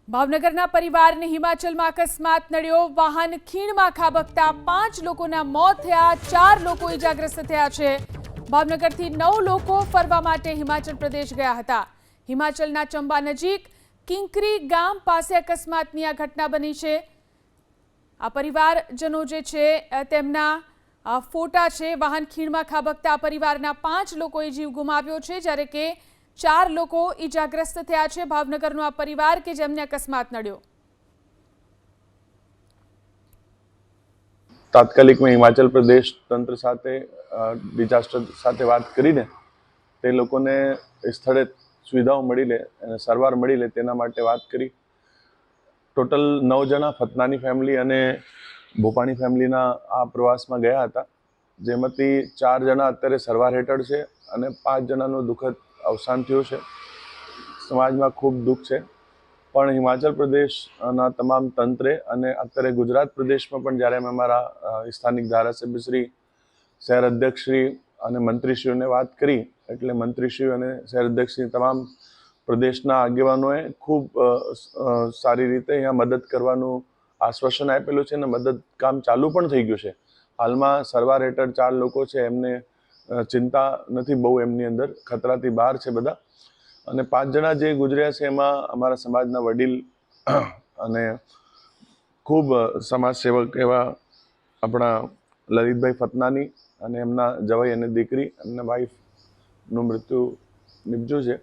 ભાવનગરના પરિવારને હિમાચલમાં અકસ્માત નડ્યો। વાહન ખીણમાં ખાબકતા 5 લોકોના મોત થયા, 4 લોકો ઇજાગ્રસ્ત થયા છે। ભાવનગરથી 9 લોકો ફરવા માટે હિમાચલ પ્રદેશ ગયા હતા। હિમાચલના ચંબા નજીક કિંકરી ગામ પાસે અકસ્માતની આ ઘટના બની છે। આ પરિવારજનો જે છે તેમના ફોટા છે। વાહન ખીણમાં ખાબકતા પરિવારના 5 લોકોએ જીવ ગુમાવ્યો છે, જ્યારે કે 4 લોકો ઇજાગ્રસ્ત થયા છે। ભાવનગરનો આ પરિવાર કે જેમને અકસ્માત નડ્યો। તાત્કાલિક મેં હિમાચલ પ્રદેશ તંત્ર સાથે ડિઝાસ્ટર સાથે વાત કરીને તે લોકોને સ્થળે સુવિધાઓ મળી લે અને સારવાર મળી લે તેના માટે વાત કરી। ટોટલ 9 જણા ફતનાની ફેમિલી અને ભોપાણી ફેમિલીના આ પ્રવાસમાં ગયા હતા, જેમાંથી 4 જણા અત્યારે સારવાર હેઠળ છે અને 5 જણાનું દુઃખદ અવસાન થયું છે। સમાજમાં ખૂબ દુઃખ છે, પણ હિમાચલ પ્રદેશના તમામ તંત્રે અને અત્યારે ગુજરાત પ્રદેશમાં પણ જ્યારે અમે અમારા સ્થાનિક ધારાસભ્યશ્રી, શહેર અધ્યક્ષશ્રી અને મંત્રીશ્રીઓને વાત કરી, એટલે મંત્રીશ્રીઓ અને શહેર અધ્યક્ષશ્રી તમામ પ્રદેશના આગેવાનોએ ખૂબ સારી રીતે અહીંયા મદદ કરવાનું આશ્વાસન આપેલું છે અને મદદ કામ ચાલુ પણ થઈ ગયું છે। હાલમાં સારવાર હેઠળ 4 લોકો છે, એમને ચિંતા નથી બહુ, એમની અંદર ખતરાથી બહાર છે બધા। અને 5 જણા જે ગુજર્યા છે એમાં અમારા સમાજના વડીલ અને ખૂબ સમાજ સેવક એવા આપણા લલિતભાઈ ફતનાની અને એમના જવાઈ અને દીકરી, એમના વાઈફનું મૃત્યુ નિપજ્યું છે।